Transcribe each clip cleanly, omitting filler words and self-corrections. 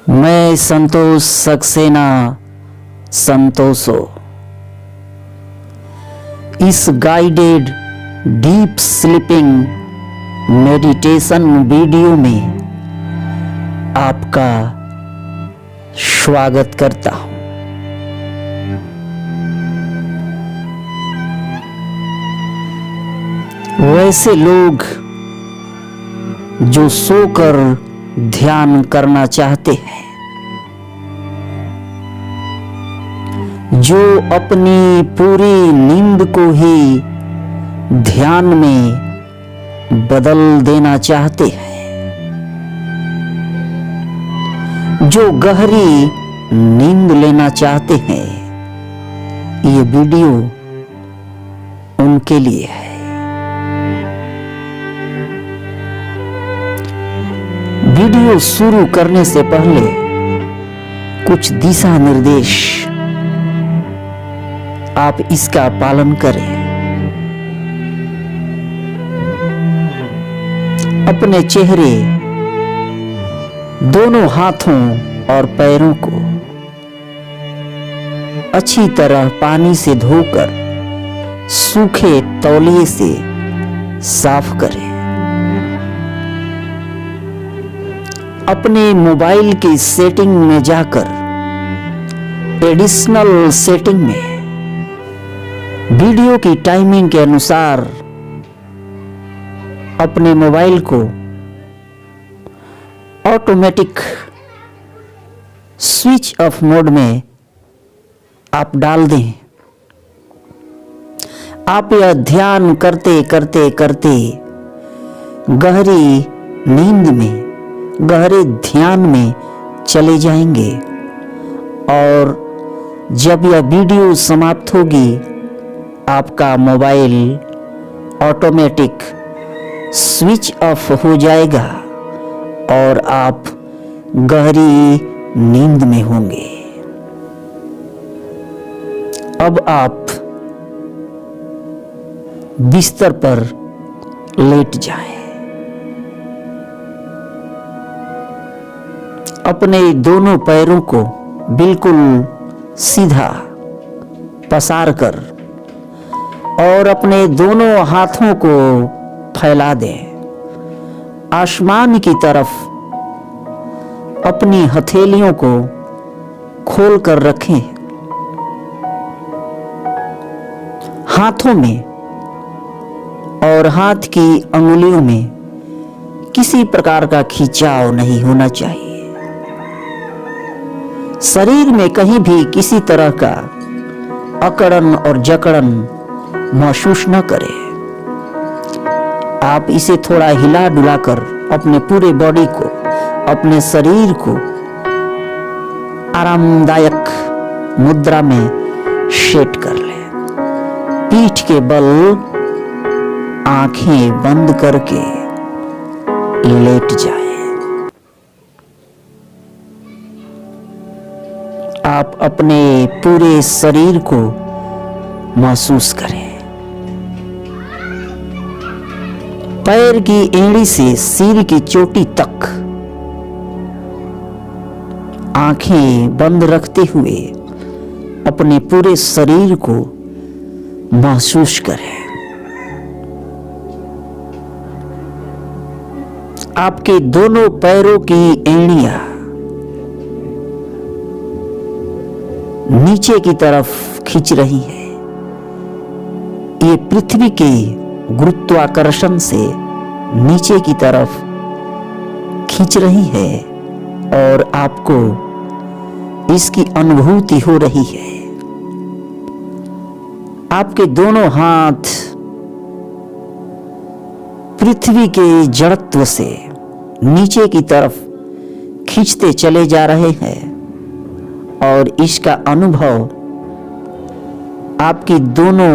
मैं संतोष सक्सेना संतोषो इस guided deep sleeping meditation video में आपका स्वागत करता हूं। वैसे लोग जो सोकर ध्यान करना चाहते हैं, जो अपनी पूरी नींद को ही ध्यान में बदल देना चाहते हैं, जो गहरी नींद लेना चाहते हैं, ये वीडियो उनके लिए है। वीडियो शुरू करने से पहले कुछ दिशा निर्देश आप इसका पालन करें। अपने चेहरे, दोनों हाथों और पैरों को अच्छी तरह पानी से धोकर सूखे तौलिए से साफ करें। अपने मोबाइल की सेटिंग में जाकर एडिशनल सेटिंग में वीडियो की टाइमिंग के अनुसार अपने मोबाइल को ऑटोमेटिक स्विच ऑफ मोड में आप डाल दें। आप यह ध्यान करते करते करते गहरी नींद में, गहरे ध्यान में चले जाएंगे और जब यह वीडियो समाप्त होगी, आपका मोबाइल ऑटोमेटिक स्विच ऑफ हो जाएगा और आप गहरी नींद में होंगे। अब आप बिस्तर पर लेट जाएं। अपने दोनों पैरों को बिल्कुल सीधा पसार कर और अपने दोनों हाथों को फैला दें। आसमान की तरफ अपनी हथेलियों को खोल कर रखें। हाथों में और हाथ की अंगुलियों में किसी प्रकार का खिंचाव नहीं होना चाहिए। शरीर में कहीं भी किसी तरह का अकड़न और जकड़न महसूस न करें। आप इसे थोड़ा हिला डुलाकर अपने पूरे बॉडी को, अपने शरीर को आरामदायक मुद्रा में सेट कर लें। पीठ के बल आंखें बंद करके लेट जाएं। आप अपने पूरे शरीर को महसूस करें। पैर की एड़ी से सिर की चोटी तक आंखें बंद रखते हुए अपने पूरे शरीर को महसूस करें। आपके दोनों पैरों की एड़ियां नीचे की तरफ खींच रही है। ये पृथ्वी के गुरुत्वाकर्षण से नीचे की तरफ खींच रही है और आपको इसकी अनुभूति हो रही है। आपके दोनों हाथ पृथ्वी के जड़त्व से नीचे की तरफ खींचते चले जा रहे हैं और इसका अनुभव आपकी दोनों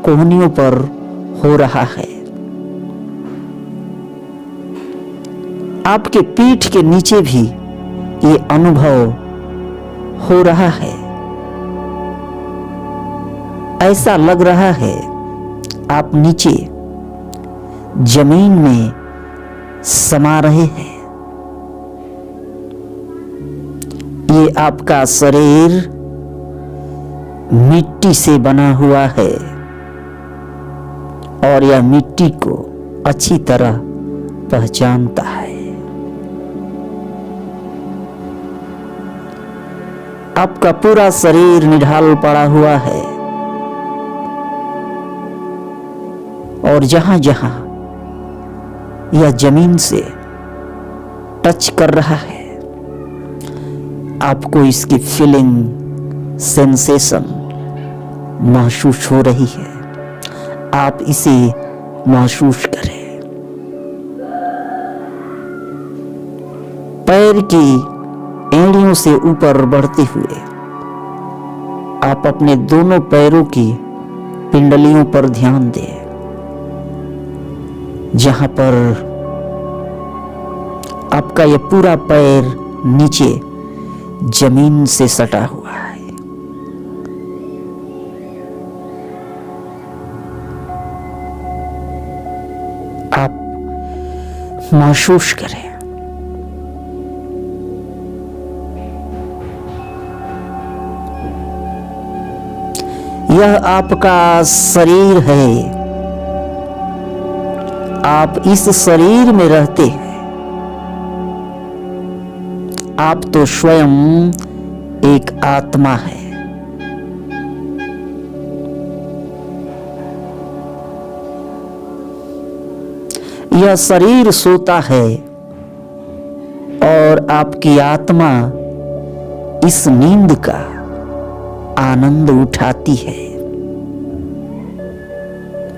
कोहनियों पर हो रहा है। आपके पीठ के नीचे भी ये अनुभव हो रहा है। ऐसा लग रहा है आप नीचे जमीन में समा रहे हैं। ये आपका शरीर मिट्टी से बना हुआ है और यह मिट्टी को अच्छी तरह पहचानता है। आपका पूरा शरीर निढाल पड़ा हुआ है और जहां जहां यह जमीन से टच कर रहा है, आपको इसकी फीलिंग, सेंसेशन महसूस हो रही है। आप इसे महसूस करें। पैर की एड़ियों से ऊपर बढ़ते हुए आप अपने दोनों पैरों की पिंडलियों पर ध्यान दें, जहां पर आपका यह पूरा पैर नीचे जमीन से सटा हुआ है। आप महसूस करें। यह आपका शरीर है। आप इस शरीर में रहते हैं। आप तो स्वयं एक आत्मा है। यह शरीर सोता है और आपकी आत्मा इस नींद का आनंद उठाती है।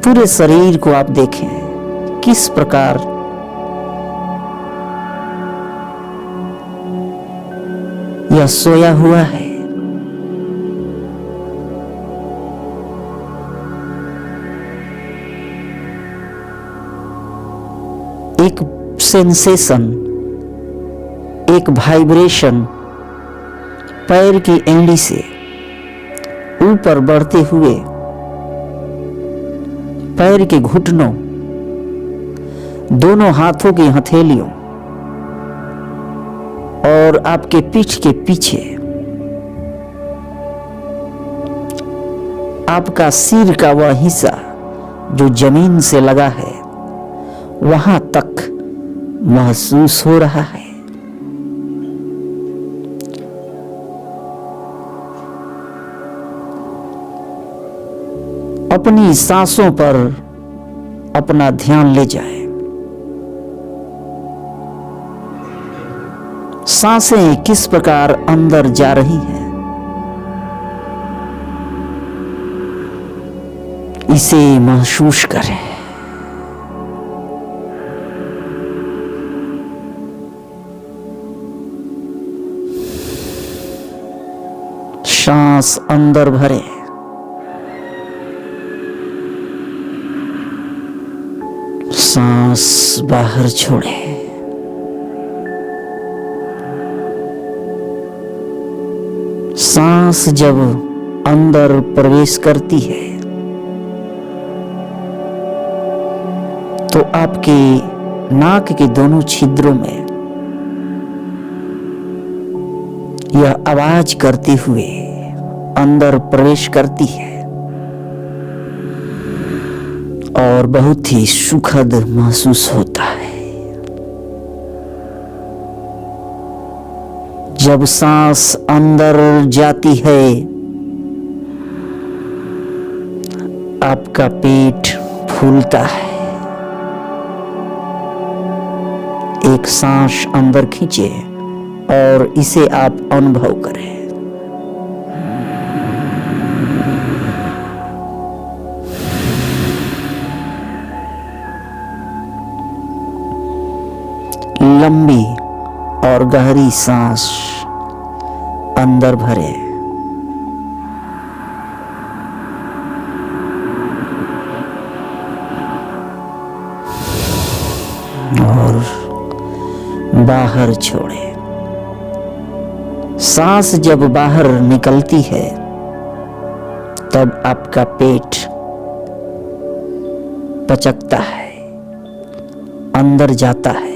पूरे शरीर को आप देखें किस प्रकार यह सोया हुआ है। एक सेंसेशन, एक वाइब्रेशन पैर की एड़ी से ऊपर बढ़ते हुए पैर के घुटनों, दोनों हाथों की हथेलियों और आपके पीठ के पीछे आपका सिर का वह हिस्सा जो जमीन से लगा है, वहां तक महसूस हो रहा है। अपनी सांसों पर अपना ध्यान ले जाए। सांसें किस प्रकार अंदर जा रही हैं, इसे महसूस करें। सांस अंदर भरे, सांस बाहर छोड़े। सांस जब अंदर प्रवेश करती है तो आपके नाक के दोनों छिद्रों में यह आवाज करते हुए अंदर प्रवेश करती है और बहुत ही सुखद महसूस होता है। जब सांस अंदर जाती है, आपका पेट फूलता है। एक सांस अंदर खींचे और इसे आप अनुभव करें। लंबी और गहरी सांस अंदर भरे और बाहर छोड़े। सांस जब बाहर निकलती है तब आपका पेट पचकता है, अंदर जाता है।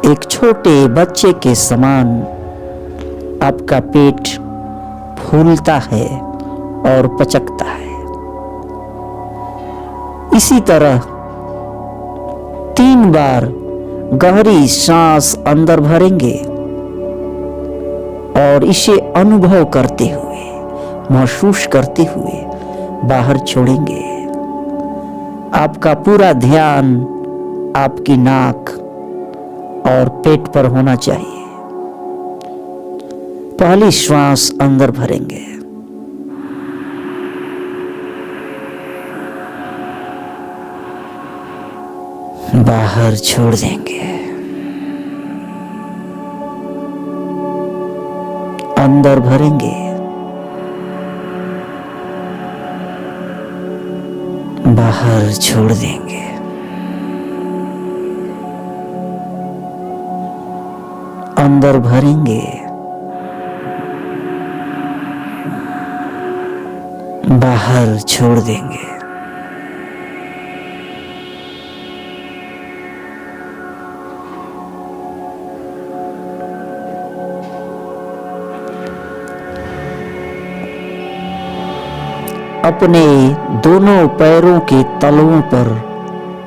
एक छोटे बच्चे के समान आपका पेट फूलता है और पचकता है। इसी तरह 3 बार गहरी सांस अंदर भरेंगे और इसे अनुभव करते हुए, महसूस करते हुए बाहर छोड़ेंगे। आपका पूरा ध्यान आपकी नाक और पेट पर होना चाहिए। पहली श्वास अंदर भरेंगे, बाहर छोड़ देंगे। अंदर भरेंगे, बाहर छोड़ देंगे। अंदर भरेंगे, बाहर छोड़ देंगे। अपने दोनों पैरों के तलवों पर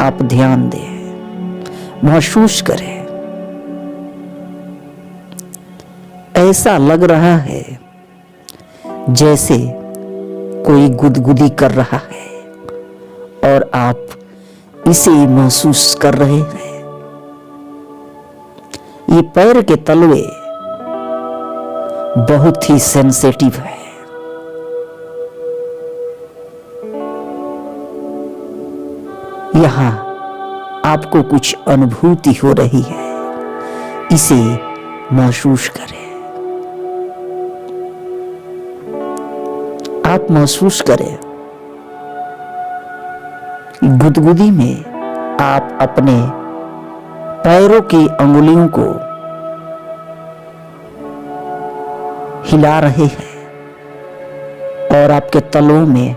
आप ध्यान दें, महसूस करें। ऐसा लग रहा है जैसे कोई गुदगुदी कर रहा है और आप इसे महसूस कर रहे हैं। ये पैर के तलवे बहुत ही सेंसिटिव है। यहां आपको कुछ अनुभूति हो रही है, इसे महसूस करें। आप महसूस करें गुदगुदी में आप अपने पैरों की अंगुलियों को हिला रहे हैं और आपके तलवों में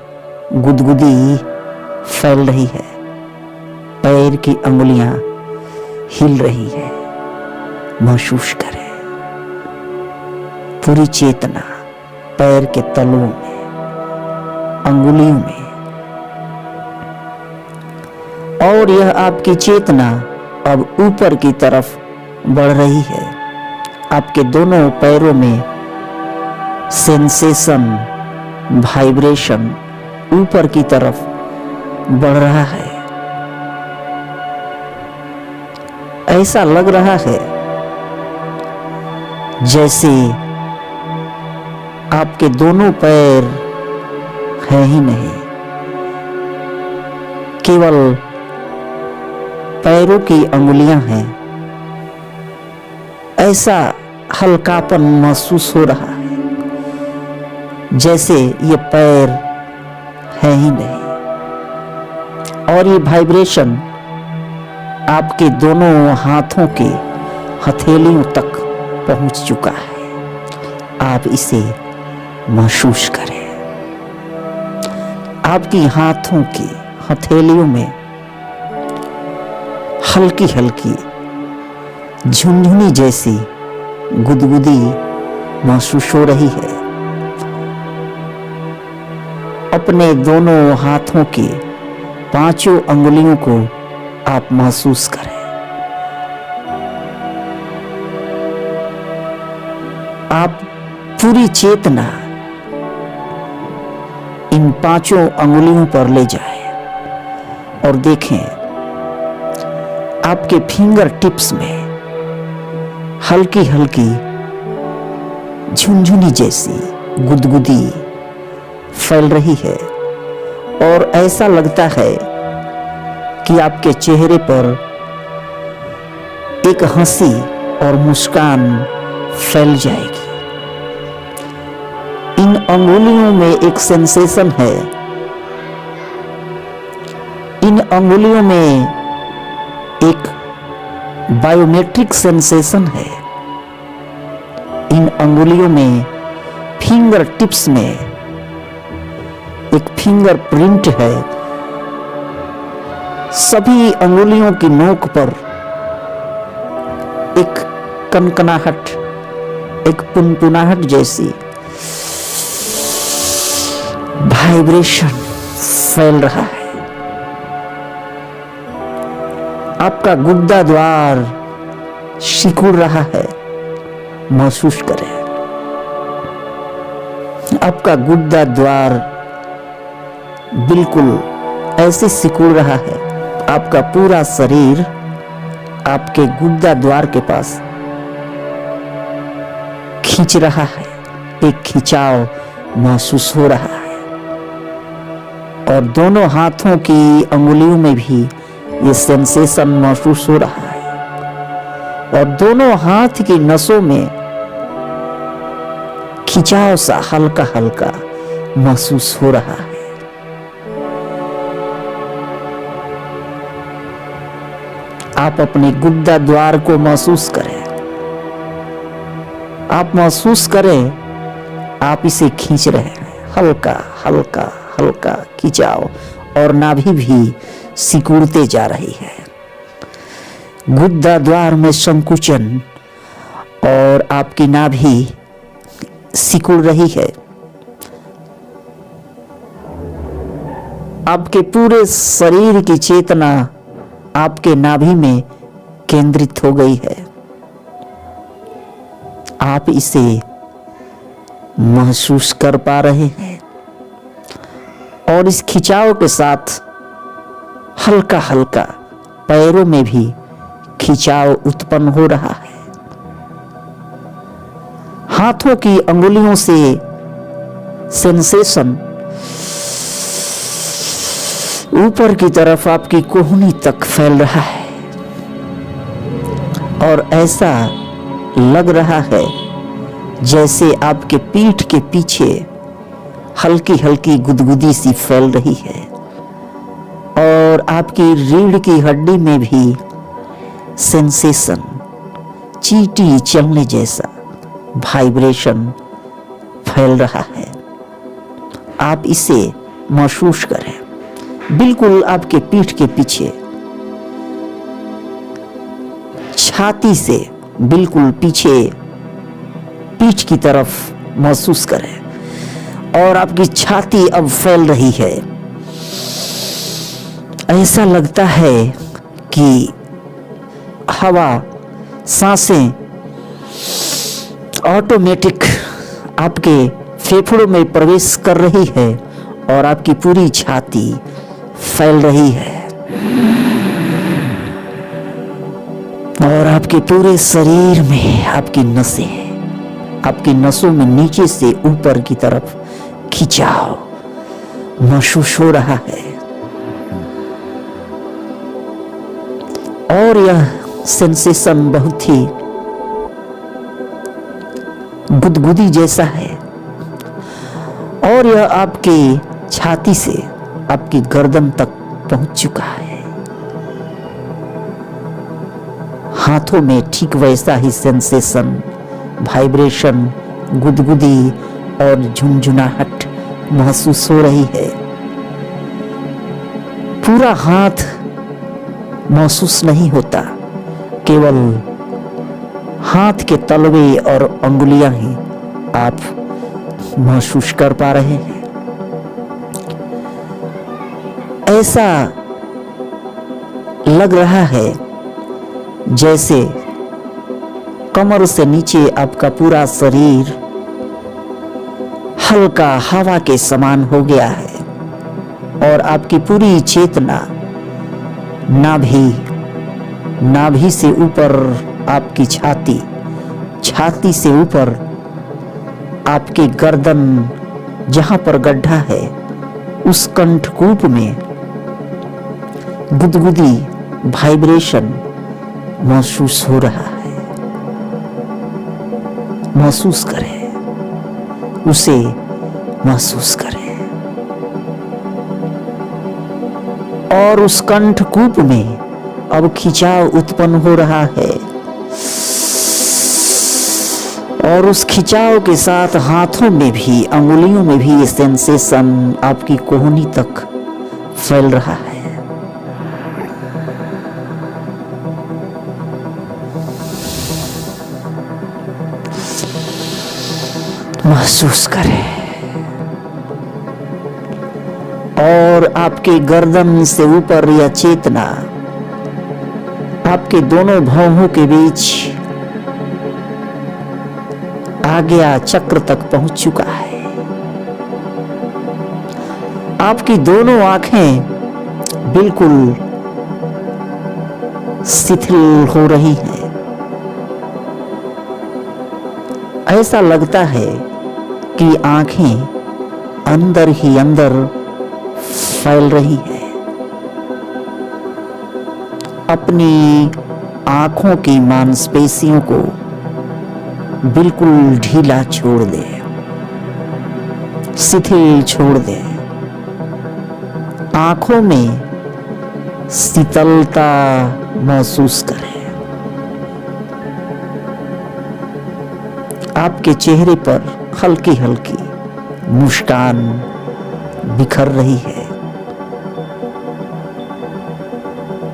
गुदगुदी फैल रही है। पैर की अंगुलियां हिल रही है, महसूस करें। पूरी चेतना पैर के तलवों में, अंगुलियों में, और यह आपकी चेतना अब ऊपर की तरफ बढ़ रही है। आपके दोनों पैरों में सेंसेशन, वाइब्रेशन ऊपर की तरफ बढ़ रहा है। ऐसा लग रहा है जैसे आपके दोनों पैर हैं ही नहीं, केवल पैरों की अंगुलियां हैं। ऐसा हल्कापन महसूस हो रहा है जैसे ये पैर हैं ही नहीं, और ये वाइब्रेशन आपके दोनों हाथों के हथेलियों तक पहुंच चुका है। आप इसे महसूस करें। आपकी हाथों की हथेलियों में हल्की हल्की झुनझुनी जैसी गुदगुदी महसूस हो रही है। अपने दोनों हाथों की 5 अंगुलियों को आप महसूस करें। आप पूरी चेतना इन 5 अंगुलियों पर ले जाएं और देखें आपके फिंगर टिप्स में हल्की हल्की झुनझुनी जैसी गुदगुदी फैल रही है, और ऐसा लगता है कि आपके चेहरे पर एक हंसी और मुस्कान फैल जाएगी। इन अंगुलियों में एक सेंसेशन है। इन अंगुलियों में एक बायोमेट्रिक सेंसेशन है। इन अंगुलियों में, फिंगर टिप्स में एक फिंगर प्रिंट है। सभी अंगुलियों की नोक पर एक कनकनाहट, एक पुनपुनाहट जैसी वाइब्रेशन फैल रहा है। आपका गुद्दा द्वार सिकुड़ रहा है, महसूस करें। आपका गुद्दा द्वार बिल्कुल ऐसे सिकुड़ रहा है, आपका पूरा शरीर आपके गुद्दा द्वार के पास खींच रहा है, एक खिंचाव महसूस हो रहा है। और दोनों हाथों की अंगुलियों में भी ये सेंसेशन महसूस हो रहा है और दोनों हाथ की नसों में खिंचाव सा हल्का हल्का महसूस हो रहा है। आप अपने गुद्दा द्वार को महसूस करें। आप महसूस करें आप इसे खींच रहे हैं, हल्का हल्का हल्का खिंचाव, और नाभि भी सिकुड़ते जा रही है। गुद्दा द्वार में संकुचन और आपकी नाभि सिकुड़ रही है। आपके पूरे शरीर की चेतना आपके नाभि में केंद्रित हो गई है। आप इसे महसूस कर पा रहे हैं और इस खिंचाव के साथ हल्का हल्का पैरों में भी खिंचाव उत्पन्न हो रहा है। हाथों की अंगुलियों से सेंसेशन ऊपर की तरफ आपकी कोहनी तक फैल रहा है और ऐसा लग रहा है जैसे आपके पीठ के पीछे हल्की हल्की गुदगुदी सी फैल रही है और आपकी रीढ़ की हड्डी में भी सेंसेशन चींटी चलने जैसा वाइब्रेशन फैल रहा है। आप इसे महसूस करें। बिल्कुल आपके पीठ के पीछे, छाती से बिल्कुल पीछे पीठ की तरफ महसूस करें और आपकी छाती अब फैल रही है। ऐसा लगता है कि हवा, सांसें ऑटोमेटिक आपके फेफड़ों में प्रवेश कर रही है और आपकी पूरी छाती फैल रही है और आपके पूरे शरीर में आपकी नसों में नीचे से ऊपर की तरफ खिंचाव महसूस हो रहा है और यह सेंसेशन बहुत ही गुदगुदी जैसा है और यह आपकी छाती से आपकी गर्दन तक पहुंच चुका है। हाथों में ठीक वैसा ही सेंसेशन, वाइब्रेशन, गुदगुदी और झुनझुनाहट महसूस हो रही है। पूरा हाथ महसूस नहीं होता, केवल हाथ के तलवे और अंगुलियां ही आप महसूस कर पा रहे हैं। ऐसा लग रहा है जैसे कमर से नीचे आपका पूरा शरीर हल्का हवा के समान हो गया है और आपकी पूरी चेतना नाभि से ऊपर आपकी छाती से ऊपर आपके गर्दन, जहां पर गड्ढा है उस कंठकूप में गुदगुदी वाइब्रेशन महसूस हो रहा है। महसूस करें, उसे महसूस करें और उस कंठकूप में अब खिंचाव उत्पन्न हो रहा है और उस खिंचाव के साथ हाथों में भी, अंगुलियों में भी ये सेंसेशन आपकी कोहनी तक फैल रहा है। महसूस करें और आपके गर्दन से ऊपर यह चेतना आपके दोनों भौहों के बीच आज्ञा चक्र तक पहुंच चुका है। आपकी दोनों आंखें बिल्कुल शिथिल हो रही हैं। ऐसा लगता है कि आंखें अंदर ही अंदर फैल रही हैं। अपनी आंखों की मांसपेशियों को बिल्कुल ढीला छोड़ दें, शिथिल छोड़ दें। आंखों में शीतलता महसूस करें। आपके चेहरे पर हल्की हल्की मुस्कान बिखर रही है।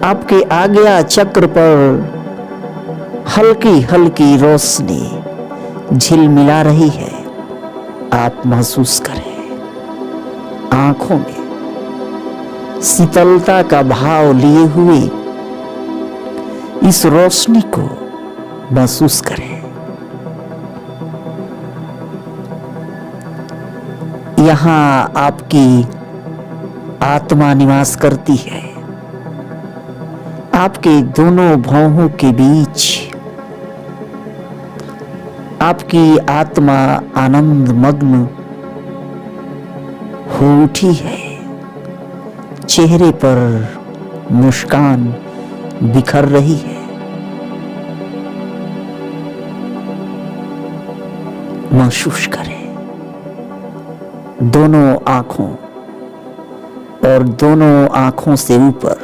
आपके आज्ञा चक्र पर हल्की हल्की रोशनी झिलमिला रही है। आप महसूस करें आंखों में शीतलता का भाव लिए हुए इस रोशनी को महसूस करें। यहां आपकी आत्मा निवास करती है। आपके दोनों भौहों के बीच आपकी आत्मा आनंद मग्न हो उठी है। चेहरे पर मुस्कान बिखर रही है। महसूस करें दोनों आंखों और दोनों आंखों से ऊपर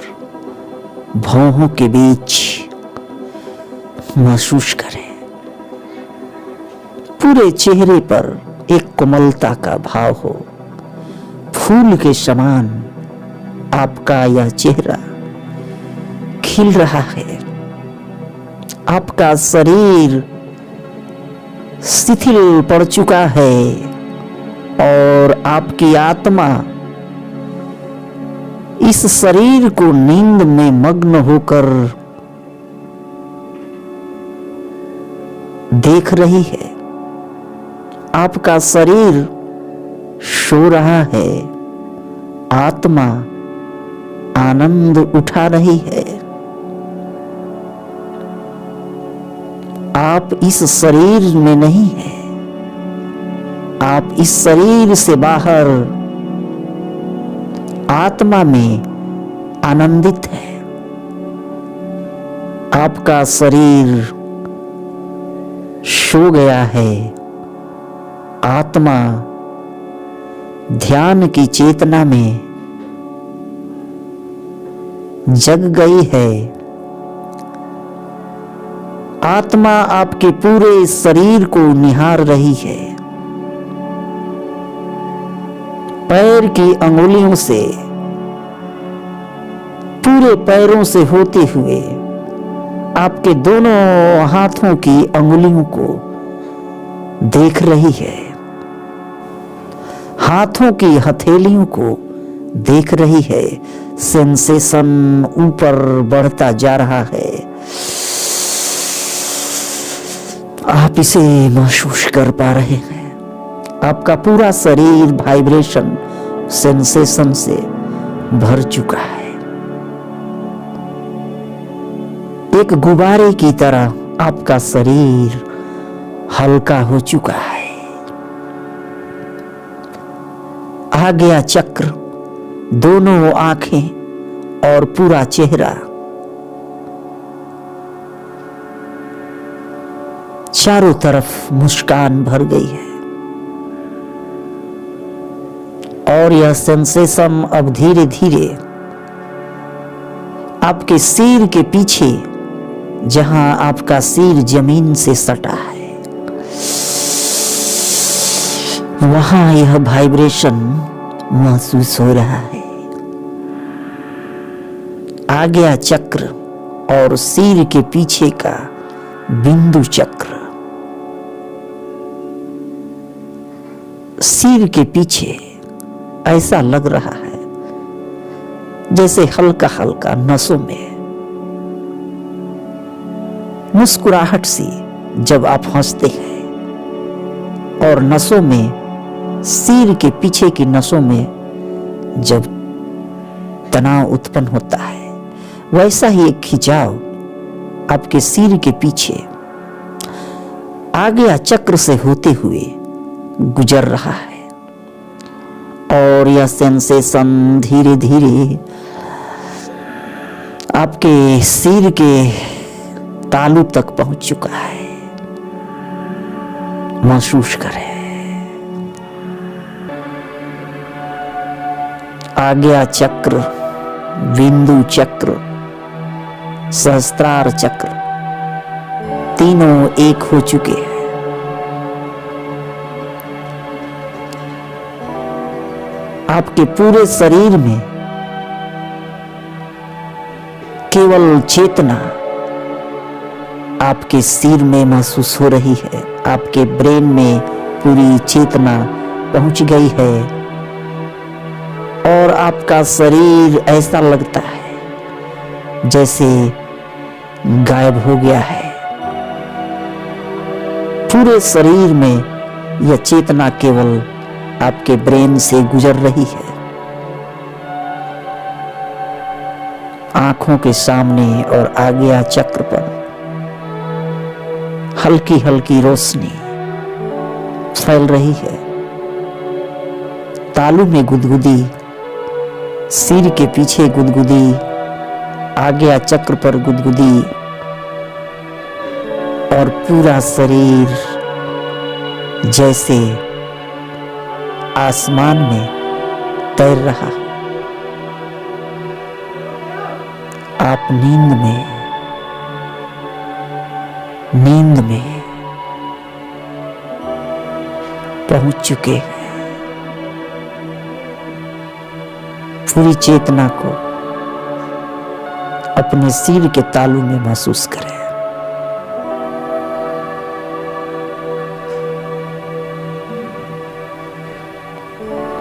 भौहों के बीच महसूस करें। पूरे चेहरे पर एक कोमलता का भाव हो। फूल के समान आपका यह चेहरा खिल रहा है। आपका शरीर शिथिल पड़ चुका है और आपकी आत्मा इस शरीर को नींद में मग्न होकर देख रही है। आपका शरीर सो रहा है, आत्मा आनंद उठा रही है। आप इस शरीर में नहीं हैं, आप इस शरीर से बाहर आत्मा में आनंदित है। आपका शरीर सो गया है, आत्मा ध्यान की चेतना में जग गई है। आत्मा आपके पूरे शरीर को निहार रही है। पैर की अंगुलियों से, पूरे पैरों से होते हुए आपके दोनों हाथों की अंगुलियों को देख रही है। हाथों की हथेलियों को देख रही है। सेंसेशन ऊपर बढ़ता जा रहा है। आप इसे महसूस कर पा रहे हैं। आपका पूरा शरीर वाइब्रेशन सेंसेशन से भर चुका है। एक गुब्बारे की तरह आपका शरीर हल्का हो चुका है। आज्ञा चक्र, दोनों आंखें और पूरा चेहरा चारों तरफ मुस्कान भर गई है और यह सेंसेशन अब धीरे धीरे आपके सिर के पीछे, जहां आपका सिर जमीन से सटा है, वहां यह वाइब्रेशन महसूस हो रहा है। आज्ञा चक्र और सिर के पीछे का बिंदु चक्र सिर के पीछे ऐसा लग रहा है जैसे हल्का हल्का नसों में मुस्कुराहट सी जब आप हंसते हैं और नसों में, सिर के पीछे की नसों में जब तनाव उत्पन्न होता है, वैसा ही एक खिंचाव आपके सिर के पीछे आज्ञा चक्र से होते हुए गुजर रहा है और यह सेंसेशन धीरे धीरे आपके सिर के तालू तक पहुंच चुका है। महसूस करें। आज्ञा चक्र, बिंदु चक्र, सहस्त्रार चक्र तीनों एक हो चुके हैं। आपके पूरे शरीर में केवल चेतना आपके सिर में महसूस हो रही है। आपके ब्रेन में पूरी चेतना पहुंच गई है और आपका शरीर ऐसा लगता है जैसे गायब हो गया है। पूरे शरीर में यह चेतना केवल आपके ब्रेन से गुजर रही है। आंखों के सामने और आज्ञा चक्र पर हल्की हल्की रोशनी फैल रही है। तालू में गुदगुदी, सिर के पीछे गुदगुदी, आज्ञा चक्र पर गुदगुदी और पूरा शरीर जैसे आसमान में तैर रहा। आप नींद में पहुंच चुके हैं। पूरी चेतना को अपने सिर के तालू में महसूस करें।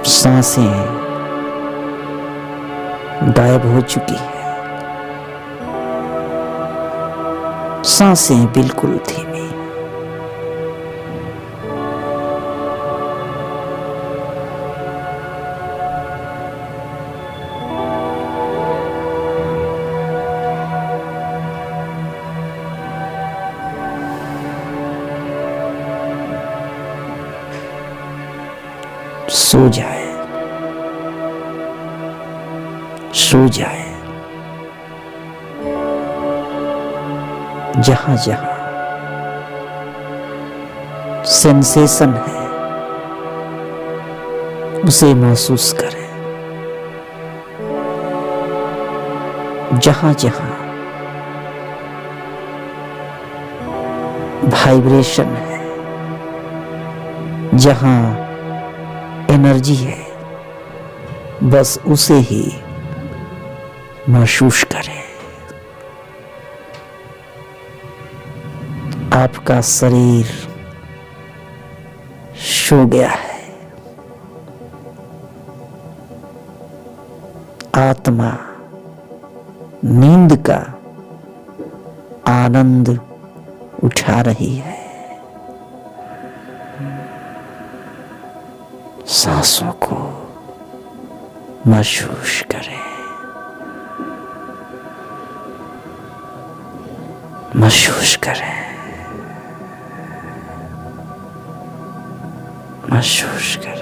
सांसें गायब हो चुकी है। सांसें बिल्कुल धीमी। सो जाए, सो जाए। जहां जहां सेंसेशन है उसे महसूस करें। जहां जहां वाइब्रेशन है, जहां एनर्जी है, बस उसे ही महसूस करें। आपका शरीर सो गया है। आत्मा नींद का आनंद उठा रही है। सांसों को महसूस करें, महसूस करें, महसूस करें।